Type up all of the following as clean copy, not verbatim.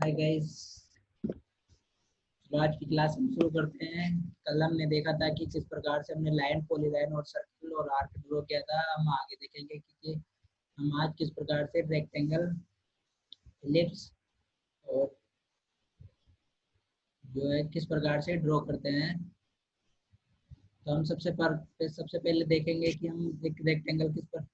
Hi guys. तो आज की क्लास हम शुरू करते हैं। कल हमने देखा था कि किस प्रकार से हमने लाइन, पॉलीलाइन और सर्कल और आर्क ड्रॉ किया था। हम आगे देखेंगे कि हम आज किस प्रकार से रेक्टेंगल, एलिप्स और जो है किस प्रकार से ड्रॉ करते हैं। तो हम सबसे पहले देखेंगे कि हम एक रेक्टेंगल किस पर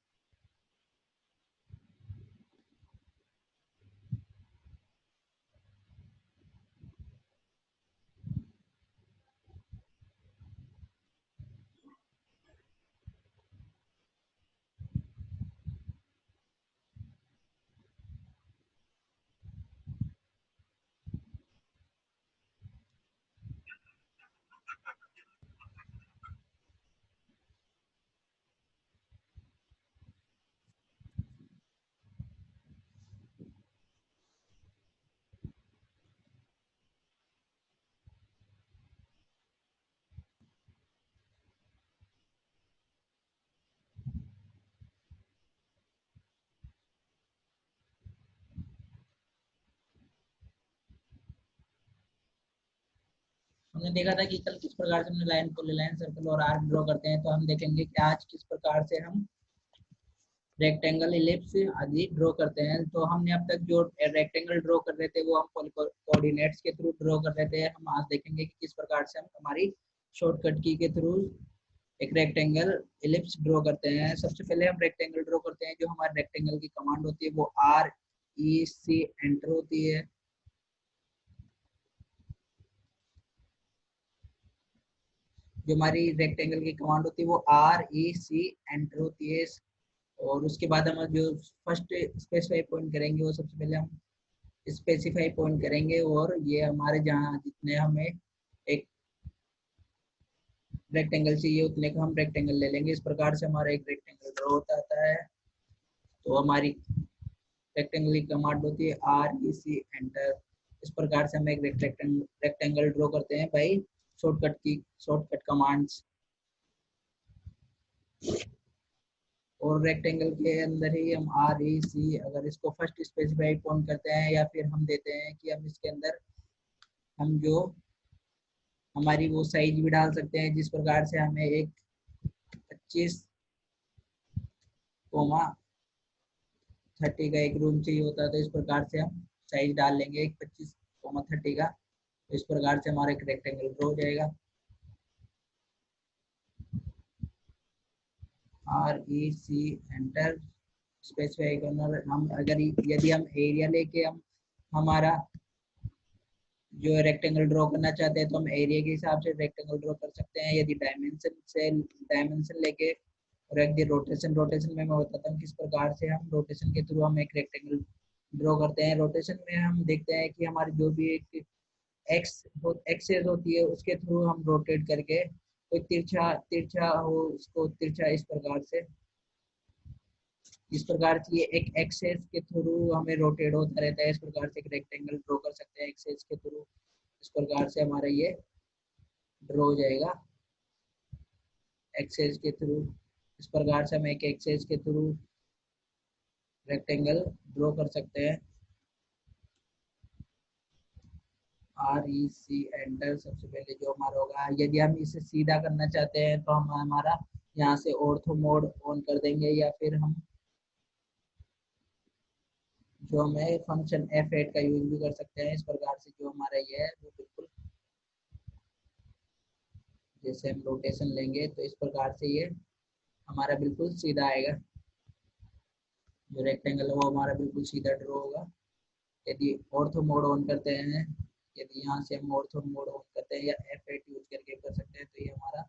हमने देखा था कि कल किस प्रकार से हमने लाइन, पॉलीलाइन, सर्कल और आर्क ड्रॉ करते हैं। तो हम देखेंगे कि आज किस प्रकार से हम रेक्टेंगल, इलिप्स आदि ड्रॉ करते हैं। तो हमने अब तक जो रेक्टेंगल ड्रॉ कर रहे थे वो हम कोऑर्डिनेट्स के थ्रू ड्रॉ कर रहे थे। हम आज देखेंगे कि किस प्रकार से हम हमारी शॉर्टकट की के थ्रू एक रेक्टेंगल, इलिप्स ड्रॉ करते हैं। सबसे पहले हम रेक्टेंगल ड्रॉ करते हैं। जो हमारे रेक्टेंगल की कमांड होती है वो REC एंटर होती है। जो हमारी रेक्टेंगल की कमांड होती है वो REC एंटर होती है। और उसके बाद हम जो फर्स्ट स्पेसिफाई पॉइंट करेंगे वो सबसे पहले हम स्पेसिफाई पॉइंट करेंगे। और ये हमारे जहाँ जितने हमें एक रेक्टेंगल चाहिए उतने का हम रेक्टेंगल ले लेंगे। इस प्रकार से हमारा एक रेक्टेंगल ड्रॉ होता है। तो हमारी रेक्टेंगल की कमांड होती है REC एंटर। इस प्रकार से हम एक रेक्टेंगल ड्रॉ करते हैं बाई शॉर्टकट कमांड्स। और रेक्टेंगल के अंदर ही हम REC, अगर इसको फर्स्ट स्पेसिफाई पॉइंट करते हैं या फिर हम देते हैं कि हम इसके अंदर हम जो हमारी वो साइज भी डाल सकते हैं। जिस प्रकार से हमें एक 25,30 का एक रूम चाहिए होता है। तो इस प्रकार से हम साइज डाल लेंगे एक 25,30 का। तो इस प्रकार से हमारा एक रेक्टेंगल ड्रॉ हो जाएगा। REC एंटर स्पेसिफाई करना। हम अगर यदि हम एरिया लेके हम हमारा जो रेक्टेंगल ड्रॉ करना चाहते हैं तो हम एरिया के हिसाब से रेक्टेंगल ड्रॉ कर सकते हैं। यदि डायमेंशन लेके और एक रोटेशन में मैं बताता हूँ किस प्रकार से हम रोटेशन के थ्रू हम एक रेक्टेंगल ड्रॉ करते हैं। रोटेशन में हम देखते हैं कि हमारी जो भी एक एक्सेस होती है उसके थ्रू हम रोटेट करके कोई तिरछा तिरछा हो उसको तिरछा इस प्रकार से ये एक एक्सेस के थ्रू हमें रोटेट होता रहता है। इस प्रकार से एक रेक्टेंगल ड्रॉ कर सकते हैं एक्सेस के थ्रू। इस प्रकार से हमारा ये ड्रॉ हो जाएगा एक्सेस के थ्रू। इस प्रकार से हम एक एक्सेस के थ्रू रेक्टेंगल ड्रॉ कर सकते हैं। REC एंटर सबसे पहले जो हमारा होगा। यदि हम इसे सीधा करना चाहते हैं तो हम हमारा यहाँ से ऑर्थो मोड ऑन कर देंगे या फिर हम जो हमें फंक्शन F8 का यूज भी कर सकते हैं। इस प्रकार से जो हमारा ये है वो बिल्कुल जैसे हम रोटेशन लेंगे तो इस प्रकार से ये हमारा बिल्कुल सीधा आएगा। जो रेक्टेंगल है वो हमारा बिल्कुल सीधा ड्रॉ होगा। यदि ऑर्थो मोड ऑन करते हैं, यदि यहाँ से हम ऑर्थो मोड ऑन करते हैं या F8 यूज करके कर सकते हैं तो ये हमारा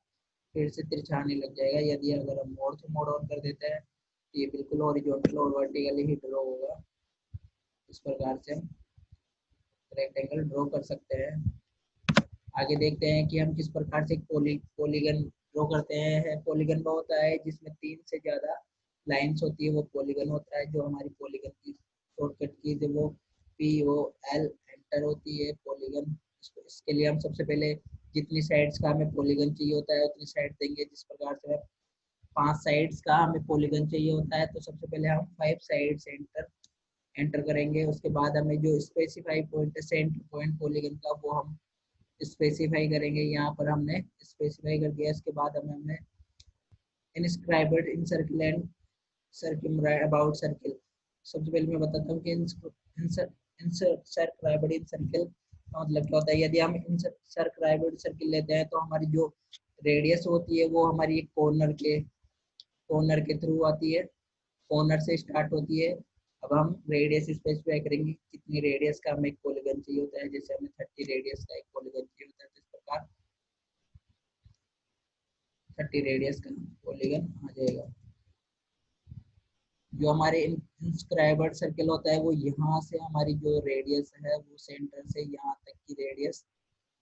फिर से तिरछाने लग जाएगा। यदि अगर हम ऑर्थो मोड ऑन कर देते हैं तो ये बिल्कुल हॉरिजॉन्टल और वर्टिकली ही ड्रॉ होगा। इस प्रकार से हम रेक्टेंगल ड्रॉ कर सकते हैं। आगे देखते हैं कि हम किस प्रकार से पॉलीगन ड्रॉ करते हैं। पॉलीगन वो होता है जिसमें 3 से ज़्यादा लाइंस होती है, वो पॉलीगन होता है। जो हमारी पॉलीगन की शॉर्टकट की है वो POL एंटर होती है पॉलीगन। इसके लिए हम सबसे पहले जितनी साइड्स का हमें पॉलीगन चाहिए होता है उतनी साइड देंगे। जिस प्रकार से 5 साइड्स का हमें पॉलीगन चाहिए होता है तो सबसे पहले हम 5 साइड्स एंटर एंटर करेंगे। उसके बाद हमें जो स्पेसिफाई पॉइंट है सेंटर पॉइंट पॉलीगन का, वो हम स्पेसिफाई करेंगे। यहाँ पर हमने स्पेसिफाई कर दिया। इसके बाद हमें inscribed in circle and circle about circle. सबसे पहले मैं बताता हूँ कि इंसर्क्राइब्ड इन सर्किल का मतलब क्या होता है। यदि हम इंसर्क्राइब्ड सर्किल लेते हैं तो हमारी जो रेडियस होती है वो हमारी एक कॉर्नर के थ्रू आती है, कॉर्नर से स्टार्ट होती है। अब हम रेडियस स्पेसिफाई करेंगे, कितनी रेडियस का हमें एक पॉलीगन चाहिए होता है। जैसे हमें 30 रेडियस का एक पॉलीगन चाहिए होता है, तो इस प्रकार 30 रेडियस का पॉलीगन आ जाएगा। जो हमारे इंस्क्राइब्ड सर्किल होता है वो यहाँ से हमारी जो रेडियस है वो सेंटर से यहाँ तक की रेडियस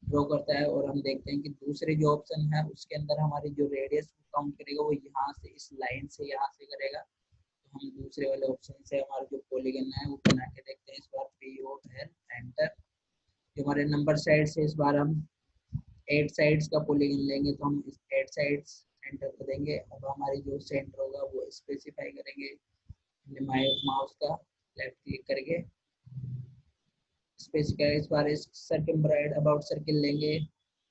ड्रॉ करता है। और हम देखते हैं कि दूसरे जो ऑप्शन है उसके अंदर हमारी जो रेडियस काउंट करेगा वो यहाँ से इस लाइन से यहाँ से करेगा। तो हम दूसरे वाले ऑप्शन से हमारा जो पॉलीगन है वो बना के देखते हैं। इस बार POL एंटर। जो हमारे नंबर साइड से इस बार हम 8 साइड्स का पॉलीगन लेंगे, तो हम इस 8 साइड्स एंटर कर देंगे। अब हमारी जो सेंटर होगा वो स्पेसिफाई करेंगे। माउस का लेफ्ट क्लिक करके स्पेसिफाई, इस बार इस सर्कम्फ्रेंस अबाउट सर्किल लेंगे।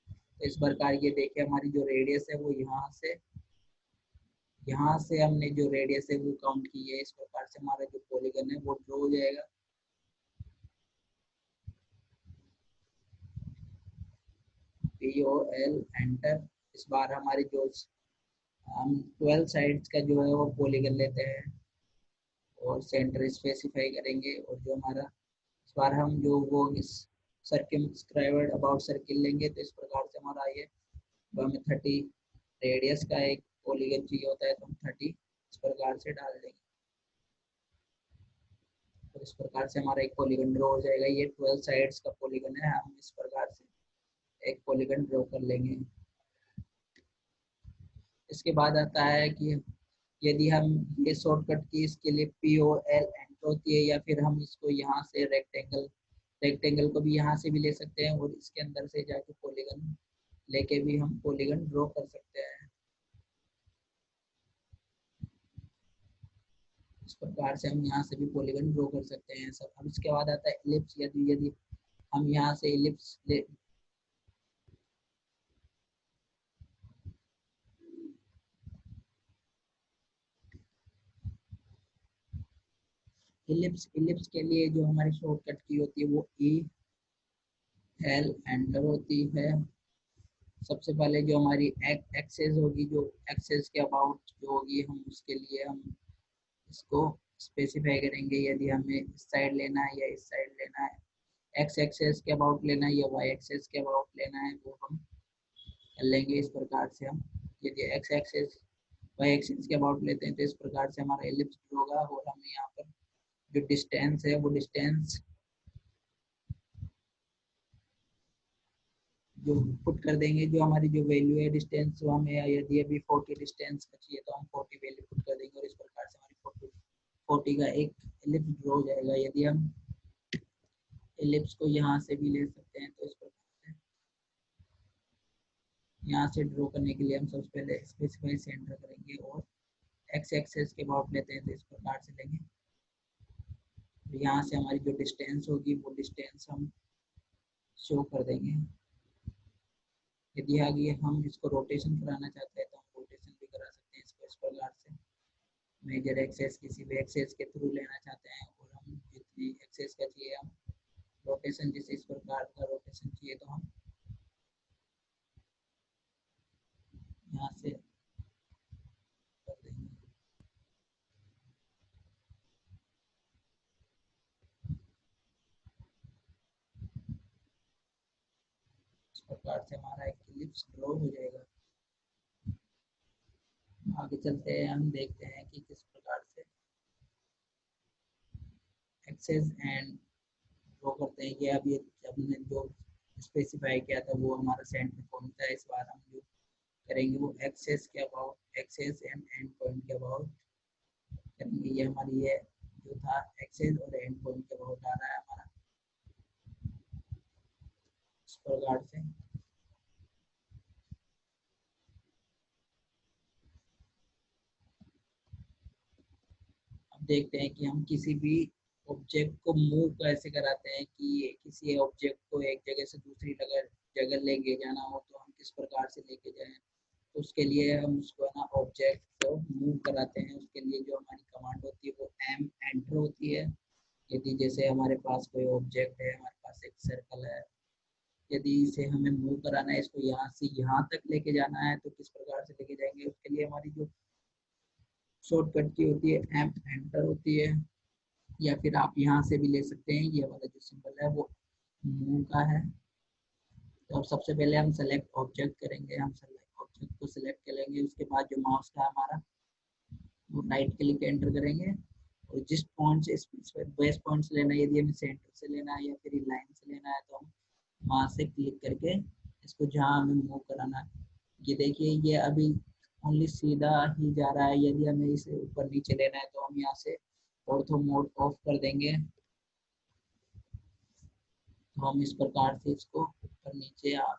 तो इस प्रकार ये देखिए हमारी जो रेडियस है वो यहाँ से हमने जो रेडियस है वो काउंट की है। इस प्रकार से हमारा जो पॉलीगन है वो ड्रॉ हो जाएगा। POL enter. इस बार हमारी जो हम 12 साइड्स का जो है वो पॉलीगन लेते हैं और सेंटर स्पेसिफाई करेंगे। और जो हमारा इस बार हम जो वो इस सर्कमस्क्राइब्ड अबाउट सर्किल लेंगे। तो इस प्रकार से हमारा ये हमें 30 रेडियस का एक पॉलीगन चाहिए होता है, तो हम 30 इस प्रकार से डाल देंगे। तो इस प्रकार से हमारा एक पॉलीगन ड्रॉ हो जाएगा। ये 12 साइड्स का पॉलीगन है। हम इस प्रकार से एक पॉलीगन ड्रॉ कर लेंगे। इसके बाद आता है कि यदि हम ये शॉर्टकट की इसके लिए POL एंटर होती है, या फिर हम इसको यहाँ से रेक्टेंगल को भी यहाँ से भी ले सकते हैं और इसके अंदर से जाके पॉलीगन लेके भी हम पॉलीगन ड्रॉ कर सकते हैं। इस प्रकार से हम यहाँ से भी पॉलीगन ड्रॉ कर सकते हैं सब। अब इसके बाद आता है इलिप्स। यदि यदि हम यहाँ से इलिप्स के लिए जो हमारी शॉर्टकट की होती है वो EL एंटर होती है। सबसे पहले जो हमारी एक्सेस होगी, जो एक्सेस के अबाउट जो होगी, हम उसके लिए हम इसको स्पेसिफाई करेंगे। यदि हमें इस साइड लेना है या इस साइड लेना है, एक्स एक्सेस के अबाउट लेना है या वाई एक्सेस के अबाउट लेना है, वो हम कर लेंगे। इस प्रकार से हम यदि एक्स एक्सेस वाई एक्सेस के अबाउट लेते हैं तो इस प्रकार से हमारा एलिप्स होगा। और हमें यहाँ पर जो डिस्टेंस है वो डिस्टेंस जो पुट कर देंगे। जो हमारी जो वैल्यू है डिस्टेंस, वो हमें यदि अभी 40 डिस्टेंस का चाहिए तो हम 40 वैल्यू पुट कर देंगे। और इस प्रकार से हमारी 40 का एक एलिप्स ड्रॉ हो जाएगा। यदि हम एलिप्स को यहाँ से भी ले सकते हैं, तो इस प्रकार से यहाँ से ड्रॉ करने के लिए हम सबसे पहले स्पेसिफाई सेंटर करेंगे और एक्स एक्सेस के अबाउट लेते हैं तो इस प्रकार से लेंगे। यहाँ से हमारी जो डिस्टेंस होगी वो डिस्टेंस हम शो कर देंगे। यदि आगे हम इसको रोटेशन कराना चाहते हैं तो हम रोटेशन भी करा सकते हैं इसको। इस प्रकार से मेजर एक्सेस किसी भी एक्सेस के थ्रू लेना चाहते हैं और हम जितनी एक्सेस का चाहिए हम रोटेशन, जिस इस प्रकार का रोटेशन चाहिए तो हम यहाँ से कर देंगे। इस प्रकार से हमारा एक इलिप्स ड्रॉ हो जाएगा। आगे चलते हैं, हम देखते हैं कि किस प्रकार से एक्सेस एंड ड्रॉ करते हैं। ये अभी हमने जो स्पेसिफाई किया था वो हमारा सेंटर पॉइंट था। इस बार हम जो करेंगे वो एक्सेस के about, access and end point के अबाउट करेंगे। ये हमारी ये जो था एक्सेस और एंड पॉइंट के अबाउट आ रहा है हमारा। इस प्रकार से अब देखते हैं कि हम किसी भी ऑब्जेक्ट को मूव कैसे कराते हैं कि किसी ऑब्जेक्ट को एक जगह से दूसरी जगह लेके जाना हो तो हम किस प्रकार से लेके जाएं, तो उसके लिए हम उसको है ना ऑब्जेक्ट को मूव कराते हैं। उसके लिए जो हमारी कमांड होती है वो एम एंटर होती है। यदि जैसे हमारे पास कोई ऑब्जेक्ट है, हमारे पास एक सर्कल है, यदि इसे हमें मूव कराना है, इसको यहाँ से यहाँ तक लेके जाना है, तो किस प्रकार से लेके जाएंगे, उसके लिए हमारी जो शॉर्टकट की होती है एम एंटर होती है। या फिर आप यहाँ से भी ले सकते हैं, ये वाला जो सिंबल है वो मूव का है। तो अब सबसे पहले हम सेलेक्ट ऑब्जेक्ट करेंगे, हम सेलेक्ट ऑब्जेक्ट को सिलेक्ट करेंगे। उसके बाद जो माउस का हमारा वो राइट क्लिक एंटर करेंगे और जिस पॉइंट से बेस पॉइंट से लेना है, यदि हमें सेंटर से लेना है या फिर लाइन से लेना है, तो हम वहाँ से क्लिक करके इसको जहाँ हमें मूव कराना है, ये देखिए ये अभी ओनली सीधा ही जा रहा है। यदि हमें इसे ऊपर नीचे लेना है तो हम यहाँ से ऑर्थो मोड ऑफ कर देंगे, तो हम इस प्रकार से इसको ऊपर नीचे आप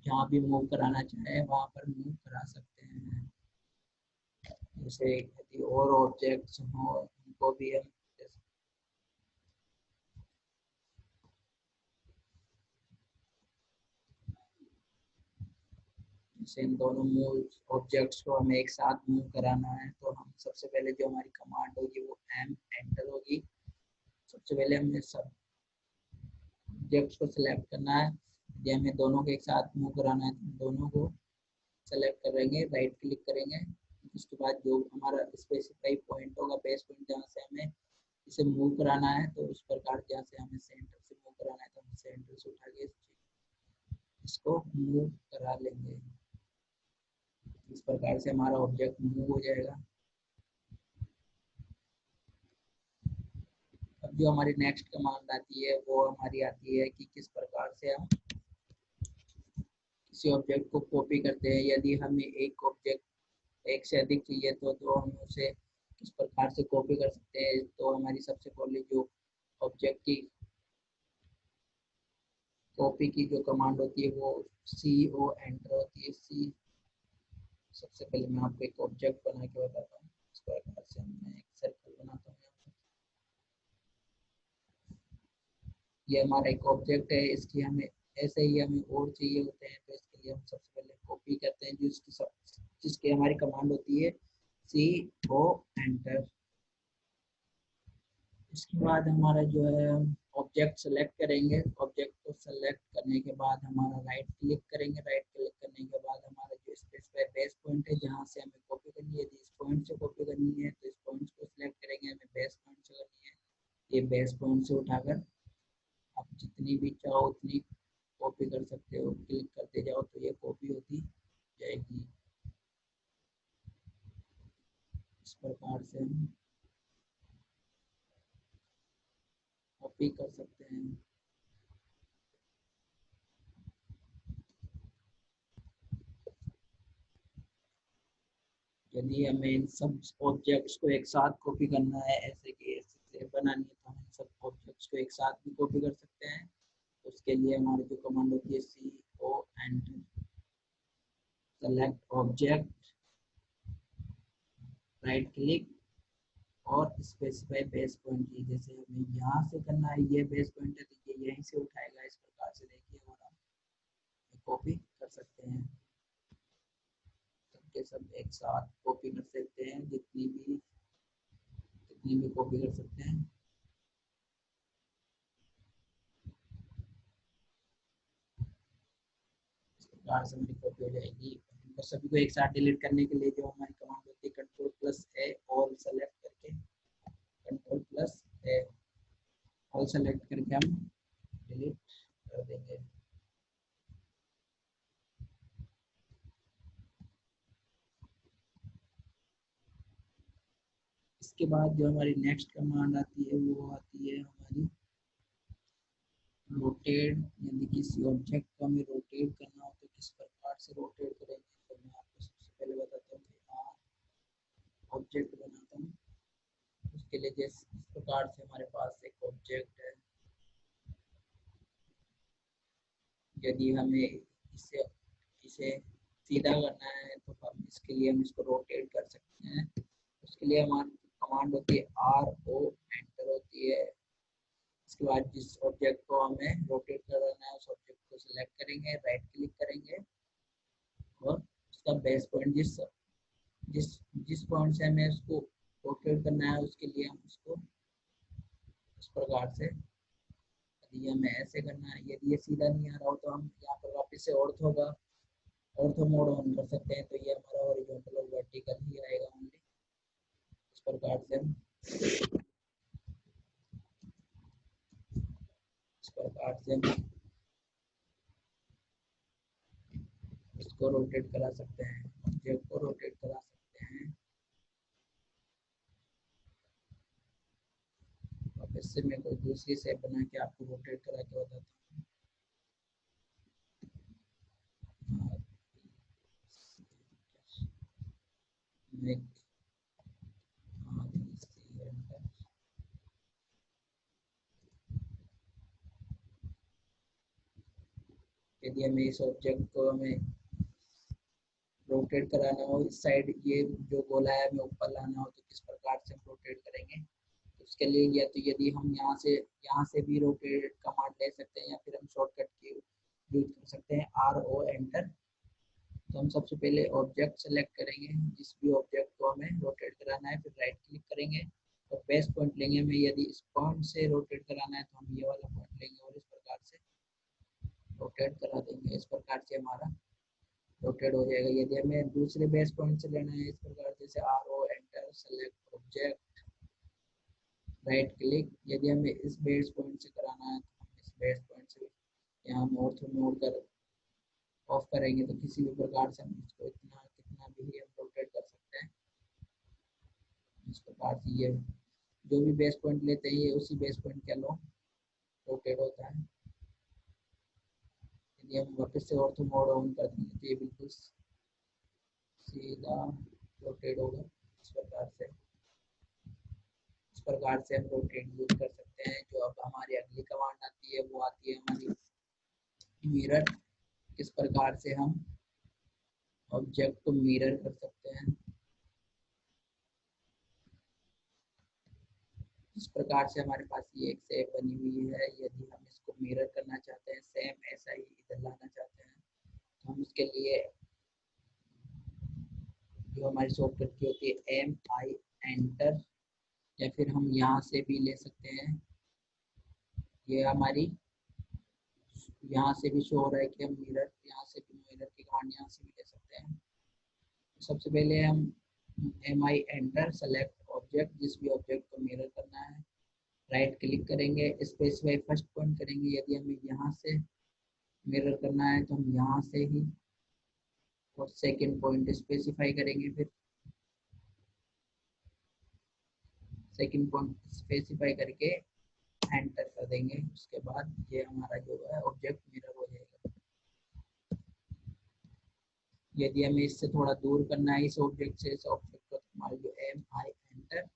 जहाँ भी मूव कराना चाहे वहाँ पर मूव करा सकते हैं। जैसे यदि और ऑब्जेक्ट्स हो उनको भी हम जैसे इन दोनों मूव ऑब्जेक्ट्स को हमें एक साथ मूव कराना है, तो हम सबसे पहले जो हमारी कमांड होगी वो एम एंटर होगी। सबसे पहले हमें सब ऑब्जेक्ट्स को सिलेक्ट करना है। यदि हमें दोनों को एक साथ मूव कराना है तो दोनों को सेलेक्ट करेंगे, राइट क्लिक करेंगे। उसके बाद जो हमारा स्पेसिफाई पॉइंट होगा, बेस पॉइंट, जहाँ से हमें इसे मूव कराना है, तो उस प्रकार जहाँ से हमें सेंटर से मूव कराना है तो हम सेंटर से उठा के इसको मूव करा लेंगे। इस प्रकार से हमारा ऑब्जेक्ट मूव हो जाएगा। अब जो हमारी नेक्स्ट कमांड आती है वो हमारी आती है कि किस प्रकार से हम किसी ऑब्जेक्ट को कॉपी करते हैं। यदि हमें एक ऑब्जेक्ट एक से अधिक चाहिए तो हम उसे किस प्रकार से कॉपी कर सकते हैं। तो हमारी सबसे पहले जो ऑब्जेक्ट की कॉपी की जो कमांड होती है वो सी ओ एंटर होती है। सी सबसे पहले मैं आपको एक ऑब्जेक्ट बना के बताता हूँ। इस प्रकार से मैं एक सर्कल बनाता हूँ। ये हमारा एक ऑब्जेक्ट है, इसकी हमें ऐसे ही हमें और चाहिए होते हैं, तो इसके लिए हम सबसे पहले कॉपी करते हैं जिसकी हमारी कमांड होती है सी ओ एंटर। इसके बाद हमारा जो है ऑब्जेक्ट सेलेक्ट करेंगे। ऑब्जेक्ट को सेलेक्ट करने के बाद हमारा राइट क्लिक करेंगे। राइट क्लिक करने के बाद हमारा जो स्पेसिफाई बेस पॉइंट है जहाँ से हमें कॉपी करनी है, इस पॉइंट से कॉपी करनी है तो इस पॉइंट को सिलेक्ट करेंगे। हमें बेस पॉइंट से करनी है, ये बेस पॉइंट से उठाकर आप जितनी भी चाहो उतनी कॉपी कर सकते हो। क्लिक करते जाओ तो ये कॉपी होती जाएगी। इस प्रकार से हम कॉपी कर सकते हैं। यदि हमें इन सब ऑब्जेक्ट्स को एक साथ कॉपी करना है, ऐसे कि ऐसे बनानी है, तो हम इन सब ऑब्जेक्ट्स को एक साथ भी कॉपी कर सकते हैं। उसके लिए हमारी जो कमांड होती है C O enter, select object, right click और स्पेसिफाई बेस पॉइंट की। जैसे हमें यहाँ से करना है, ये बेस पॉइंट है तो ये यहीं से उठाएगा। इस प्रकार से देखिए और हम कॉपी कर सकते हैं। सबके सब एक साथ कॉपी कर सकते हैं, जितनी भी कॉपी कर सकते हैं। इस प्रकार से हमारी कॉपी हो जाएगी। इनको सभी को एक साथ डिलीट करने के लिए जो हमारी कमांड होती है कंट्रोल प्लस ए, ऑल सेलेक्ट करके कंट्रोल प्लस ए ऑल सेलेक्ट करके हम डिलीट कर देंगे। इसके बाद जो हमारी नेक्स्ट कमांड आती है वो आती है हमारी रोटेट। यदि किसी ऑब्जेक्ट को हमें रोटेट करना हो तो किस प्रकार से रोटेट करेंगे, तो मैं आपको सबसे पहले बताता हूँ कि ऑब्जेक्ट बनाता हूँ। उसके लिए जिस प्रकार से हमारे पास एक ऑब्जेक्ट है, यदि हमें इसे इसे सीधा करना है तो हम इसके लिए हम इसको रोटेट कर सकते हैं। उसके लिए हमारी कमांड होती है आर ओ एंटर होती है। इसके बाद जिस ऑब्जेक्ट को हमें रोटेट कराना है उस ऑब्जेक्ट को सिलेक्ट करेंगे, राइट क्लिक करेंगे और उसका बेस पॉइंट जिस जिस जिस पॉइंट से हमें उसको रोटेट करना है उसके लिए हम उसको इस प्रकार से, यदि हमें ऐसे करना है, यदि ये सीधा नहीं आ रहा हो तो हम यहाँ पर वापस से ऑर्थो मोड ऑन कर सकते हैं, तो ये हमारा हॉरिजॉन्टल और वर्टिकल ही आएगा ओनली। इस प्रकार से हम इसको रोटेट करा सकते हैं, ऑब्जेक्ट को रोटेट करा सकते हैं। वापस से मैं कोई दूसरी शेप बना के आपको रोटेट करा के बताता हूँ। यदि हमें इस ऑब्जेक्ट को हमें रोटेट कराना हो, इस साइड ये जो गोला है हमें ऊपर लाना हो, तो किस प्रकार से हम रोटेट करेंगे, तो उसके लिए या तो यदि हम यहाँ से भी रोटेट कमांड ले सकते हैं या फिर हम शॉर्टकट की यूज कर सकते हैं, RO एंटर। तो हम सबसे पहले ऑब्जेक्ट सेलेक्ट करेंगे, जिस भी ऑब्जेक्ट को हमें रोटेट कराना है, फिर राइट क्लिक करेंगे और बेस पॉइंट लेंगे। हमें यदि इस पॉइंट से रोटेट कराना है तो हम ये वाला पॉइंट लेंगे और इस प्रकार से रोटेट करा देंगे। इस प्रकार से हमारा रोटेट हो जाएगा। यदि हमें दूसरे बेस पॉइंट से लेना है, इस प्रकार जैसे RO enter, select object, right click. यदि हमें इस बेस पॉइंट से कराना है तो हम इस बेस पॉइंट से यहाँ ऑर्थो मोड कर ऑफ करेंगे, तो किसी भी प्रकार से हम इसको कितना भी हम रोटेट कर सकते हैं। इस प्रकार से ये जो भी बेस पॉइंट लेते हैं ये उसी बेस पॉइंट के अलावा रोटेट होता है। यदि हम वापस से ऑर्थो मोड ऑन कर देंगे तो ये बिल्कुल सीधा रोटेट होगा। इस प्रकार से हम रोटेट यूज कर सकते हैं। जो अब हमारी अगली कमांड आती है वो आती है हमारी मिरर। किस प्रकार से हम ऑब्जेक्ट को मिरर कर सकते हैं, इस प्रकार से हमारे पास ये एक शेप बनी हुई है। यदि हम इसको मिरर करना चाहते हैं, सेम ऐसा ही इधर लाना चाहते हैं, तो हम उसके लिए जो हमारी शॉर्टकट की होती है MI एंटर, या फिर हम यहाँ से भी ले सकते हैं। ये हमारी यहाँ से भी शो हो रहा है कि हम मिरर, यहाँ से भी मिरर की कमांड यहाँ से भी ले सकते हैं। सबसे पहले हम MI एंटर, सेलेक्ट ऑब्जेक्ट, जिस भी ऑब्जेक्ट को मिरर करना है, राइट क्लिक करेंगे, स्पेसिफाई फर्स्ट पॉइंट करेंगे। यदि हमें यहाँ से मिरर करना है तो हम यहाँ से ही और सेकंड पॉइंट स्पेसिफाई करेंगे, फिर सेकंड पॉइंट स्पेसिफाई करके एंटर कर देंगे। उसके बाद ये हमारा जो है ऑब्जेक्ट मिरर हो जाएगा। यदि हमें इससे थोड़ा दूर करना है इस ऑब्जेक्ट से, इस ऑब्जेक्ट को, हमारे जो MI एंटर,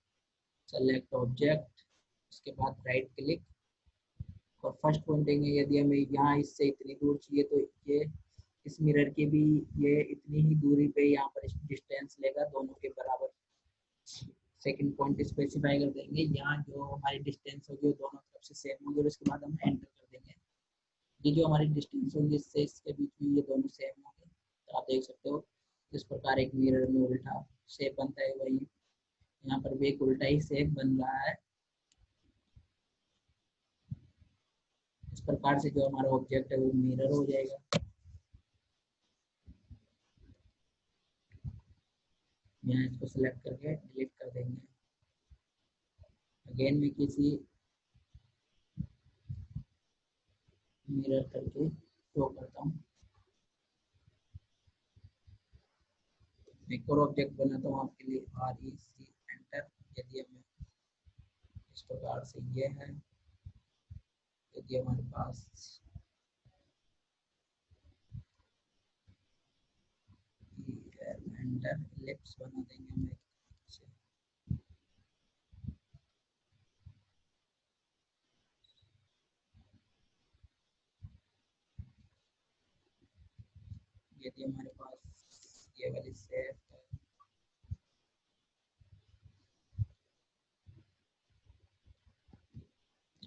सेलेक्ट ऑब्जेक्ट, उसके बाद राइट क्लिक और फर्स्ट पॉइंट देंगे। यदि हमें यहाँ इससे इतनी दूर चाहिए तो ये इस मिरर की भी ये इतनी ही दूरी पे यहाँ पर डिस्टेंस लेगा, दोनों के बराबर। सेकंड पॉइंट स्पेसिफाई कर देंगे, यहाँ जो हमारी डिस्टेंस होगी वो दोनों तरफ से सेम होगी और उसके बाद हम एंटर कर देंगे। ये जो हमारी डिस्टेंस होगी इससे इसके बीच में ये दोनों सेम होंगे। तो आप देख सकते हो इस प्रकार एक मिरर में उल्टा शेप बनता है, वही यहाँ पर भी एक उल्टा ही शेप बन रहा है। इस प्रकार से जो हमारा ऑब्जेक्ट है वो मिरर हो जाएगा। यहाँ इसको सिलेक्ट करके डिलीट कर देंगे। अगेन मैं किसी मिरर करके शो करता हूँ। एक और ऑब्जेक्ट बनाता हूँ आपके लिए, REC एंटर। यदि हमें इस प्रकार से ये है, यदि हमारे पास एंटर, एलिप्स बना देंगे हमें से। यदि हमारे पास ये वाली शेप है,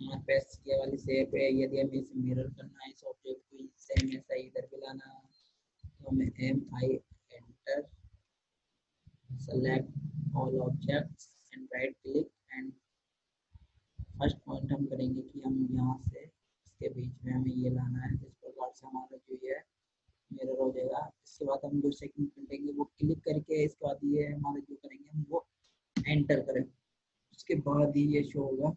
हमारे पास ये वाली शेप है। यदि हमें इसे मिरर करना है इस ऑब्जेक्ट को सेम ऐसा इधर भी लाना है, तो हमें MI enter, select all objects and right click and first point हम करेंगे कि हम यहाँ से इसके बीच में हमें ये लाना है। इस प्रकार से हमारा जो ये मिरर हो जाएगा। इसके बाद हम जो सेकंड पॉइंट लेंगे वो क्लिक करके इसके बाद ये हमारा जो करेंगे हम वो एंटर करें, उसके बाद ही ये शो होगा।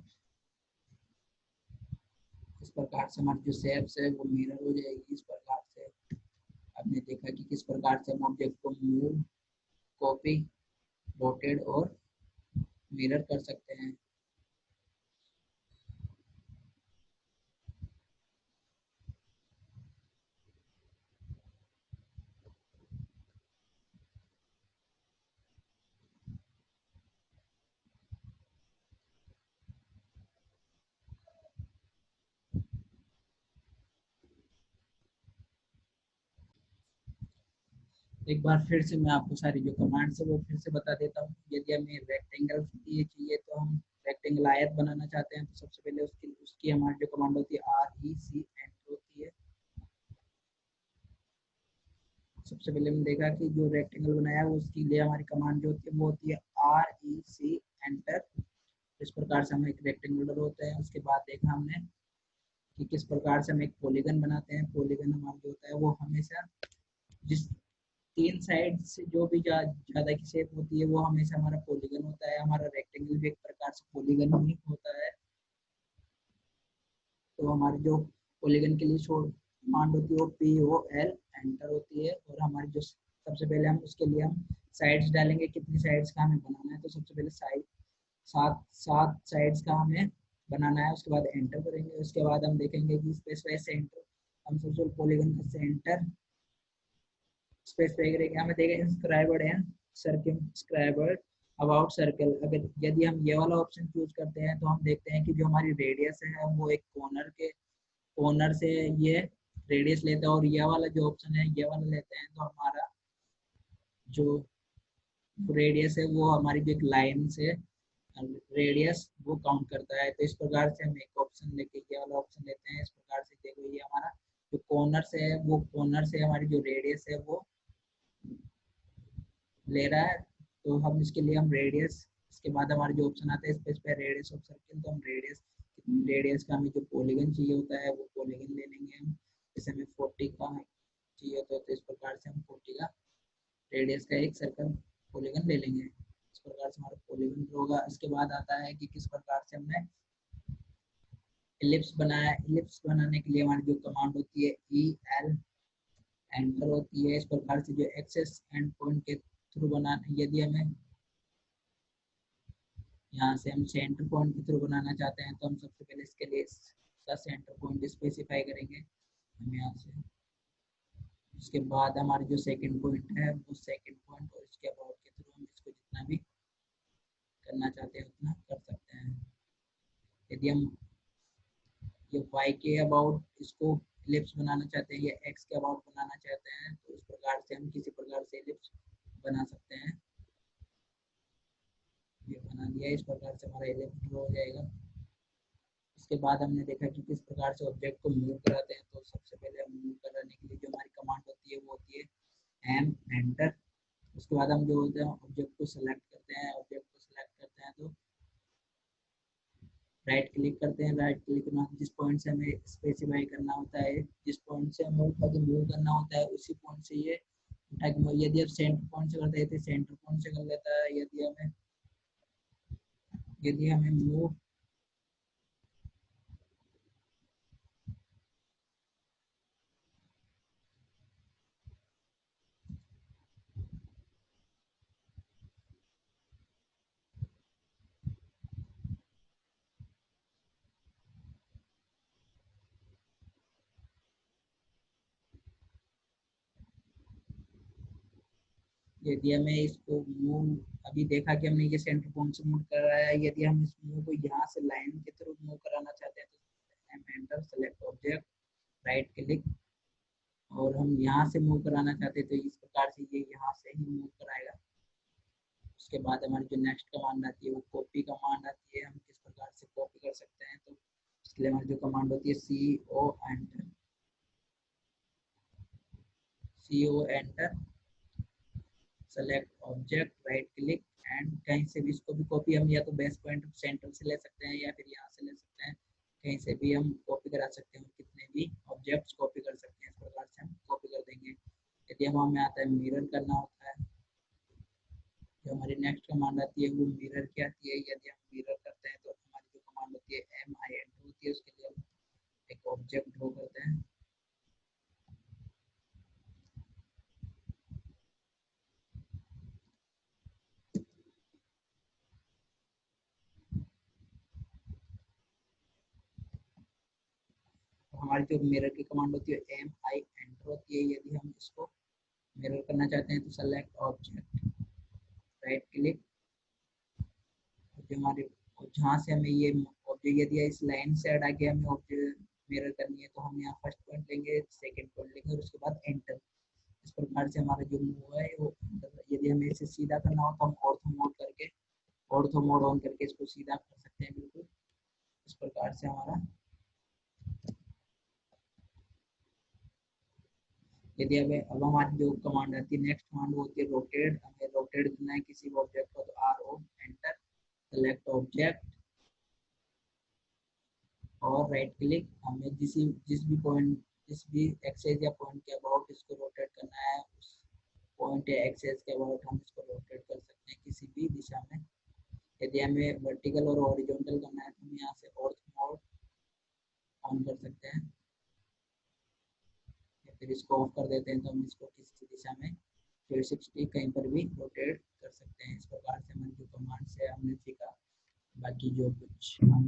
इस प्रकार से हमारी जो शेप्स है वो मिरर हो जाएगी। इस प्रकार से आपने देखा कि किस प्रकार से हम ऑब्जेक्ट को मूव, कॉपी, रोटेट और मिरर कर सकते हैं। एक बार फिर से मैं आपको सारी जो कमांड्स है वो फिर से बता देता हूँ। यदि हमें रेक्टेंगल ये चाहिए तो हम रेक्टेंगल आयत बनाना चाहते हैं, तो सबसे पहले उसकी हमारी जो कमांड होती है REC एंटर होती है। सबसे पहले हमने देखा कि जो रेक्टेंगल बनाया है उसके लिए हमारी कमांड जो होती है वो होती है REC एंटर। इस प्रकार से हम एक रेक्टेंगल होता है। उसके बाद देखा हमने कि किस प्रकार से हम एक पॉलीगन बनाते हैं। पॉलीगन हमारा जो होता है वो हमेशा जिस तीन साइड से जो भी ज्यादा की शेप होती है वो हमेशा हमारा पॉलीगन होता है। हमारा रेक्टेंगल भी एक प्रकार से पॉलीगन ही होता है। तो हमारी जो पॉलीगन के लिए शॉर्ट कमांड होती है वो POL एंटर होती है। और हमारी जो सबसे पहले हम उसके लिए हम साइड्स डालेंगे, कितनी साइड्स का हमें बनाना है। तो सबसे पहले साइड सात सात साइड्स का हमें बनाना है। उसके बाद एंटर करेंगे। उसके बाद हम देखेंगे कि स्पेसिफाई सेंटर, हम सबसे पॉलीगन का सेंटर स्पेसिफाई करेंगे। हमें देखें इंस्क्राइबर्ड एंड सर्कमस्क्राइबर्ड अबाउट सर्कल। अगर यदि हम ये वाला ऑप्शन चूज करते हैं तो हम देखते हैं कि जो हमारी रेडियस है वो एक कॉर्नर से ये रेडियस लेता है, और ये वाला जो ऑप्शन है ये वाला लेते हैं तो हमारा जो रेडियस है वो हमारी जो एक लाइन से रेडियस वो काउंट करता है। तो इस प्रकार से हम एक ऑप्शन लेके ये वाला ऑप्शन लेते हैं। इस प्रकार से देखो ये हमारा जो कॉर्नर से है वो कॉर्नर से हमारी जो रेडियस है वो ले रहा है। तो हम इसके लिए हम रेडियस, इसके बाद हमारे जो ऑप्शन आता है स्पेस पे रेडियस ऑफ सर्किल, तो हम रेडियस का हमें जो पॉलीगन चाहिए होता है वो पॉलीगन ले लेंगे हम। जैसे हमें 40 का चाहिए होता है तो इस प्रकार से हम 40 का रेडियस का एक सर्कल पॉलीगन ले लेंगे। इस प्रकार से हमारा पॉलीगन होगा। इसके बाद आता है कि किस प्रकार से हमने एलिप्स बनाया। एलिप्स बनाने के लिए हमारी जो कमांड होती है EL एंटर होती है। इस प्रकार से जो एक्सेस एंड पॉइंट के थ्रू बनाना, यदि हमें यहाँ से हम सेंटर पॉइंट के थ्रू बनाना चाहते हैं तो हम सबसे पहले इसके लिए इसका सेंटर पॉइंट स्पेसिफाई करेंगे हम यहाँ से। उसके बाद हमारी जो सेकंड पॉइंट है वो सेकंड पॉइंट और इसके अबाउट के थ्रू हम इसको जितना भी करना चाहते हैं उतना कर सकते हैं। यदि हम ये y के अबाउट इसको एलिप्स बनाना चाहते हैं या x के अबाउट बनाना चाहते हैं तो इस प्रकार से हम किसी प्रकार से एलिप्स बना सकते हैं। ये बना दिया। इस प्रकार से हमारा एलिप्स ड्रॉ हो जाएगा। उसके बाद हमने देखा कि किस प्रकार से ऑब्जेक्ट को मूव कराते हैं। तो सबसे पहले हम मूव कराने के लिए जो हमारी कमांड होती है वो होती है M एंटर। उसके बाद हम जो होते हैं ऑब्जेक्ट को सिलेक्ट करते हैं। ऑब्जेक्ट को सिलेक्ट करते हैं तो राइट क्लिक करते हैं। राइट क्लिक करना, जिस पॉइंट से हमें स्पेसिफाई करना होता है, जिस पॉइंट से हमें उठा के मूव करना होता है उसी पॉइंट से ये उठा के, यदि आप सेंटर पॉइंट से करते हैं तो सेंटर पॉइंट से कर लेता है। यदि हमें मूव यदि हमें इसको मूव, अभी देखा कि हमने ये सेंटर पॉइंट से मूव कराया है। यदि हम इस मूव को यहाँ से लाइन के थ्रू मूव कराना चाहते हैं तो हम enter, select object, right click, और हम यहाँ से मूव कराना चाहते हैं तो इस प्रकार से ये यहाँ से ही मूव कराएगा। उसके बाद हमारी जो नेक्स्ट कमांड आती है वो कॉपी कमांड आती है। हम किस प्रकार से कॉपी कर सकते हैं तो इसके लिए हमारी जो कमांड होती है CO enter select object, right click and कहीं से भी इसको भी कॉपी हम या तो बेस पॉइंट सेंटर से ले सकते हैं या फिर यहाँ से ले सकते हैं, कहीं से भी हम कॉपी करा सकते हैं, कितने भी ऑब्जेक्ट्स कॉपी कर सकते हैं। इस प्रकार से हम कॉपी कर देंगे। यदि हमें आता है मिरर करना होता है, जो हमारी नेक्स्ट कमांड आती है वो मिरर की आती है। यदि हम मिरर करते हैं तो हमारी जो कमांड होती है MIN होती है, उसके लिए हम एक ऑब्जेक्ट ड्रॉ करते हैं। तो हमारी जो मिरर की कमांड होती है MIN होती है। यदि हम इसको मिरर करना चाहते हैं तो सेलेक्ट ऑब्जेक्ट, राइट क्लिक, जो हमारे जहाँ से हमें ये ऑब्जेक्ट यदि इस लाइन से हटा के हमें ऑब्जेक्ट मिरर करनी है तो हम यहाँ फर्स्ट पॉइंट लेंगे, सेकंड पॉइंट लेंगे और उसके बाद एंटर। इस प्रकार से हमारा जो मूव है वो, यदि हमें इसे सीधा करना हो तो हम ऑर्थो मोड ऑन करके इसको सीधा कर सकते हैं। बिल्कुल इस प्रकार से हमारा, यदि हमें अब हमारी जो कमांड आती है नेक्स्ट कमांड होती है रोटेट। हमें रोटेट करना है किसी भी ऑब्जेक्ट को, तो RO एंटर सेलेक्ट ऑब्जेक्ट और राइट क्लिक। हमें जिस भी एक्सेस या पॉइंट के अबाउट इसको रोटेट करना है, उस पॉइंट या एक्सेस के अबाउट हम इसको रोटेट कर सकते हैं किसी भी दिशा में। यदि हमें वर्टिकल और हॉरिजॉन्टल करना है तो हम यहाँ से ऑर्थ मोड ऑन कर सकते हैं, या फिर इसको ऑफ कर देते हैं तो हम इसको किसी दिशा में 360 कहीं पर भी रोटेट कर सकते हैं। इस प्रकार से हमारी जो कमांड से हमने सीखा, बाकी जो कुछ हम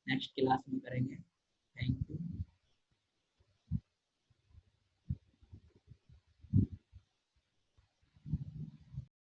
नेक्स्ट क्लास में करेंगे। Thank you.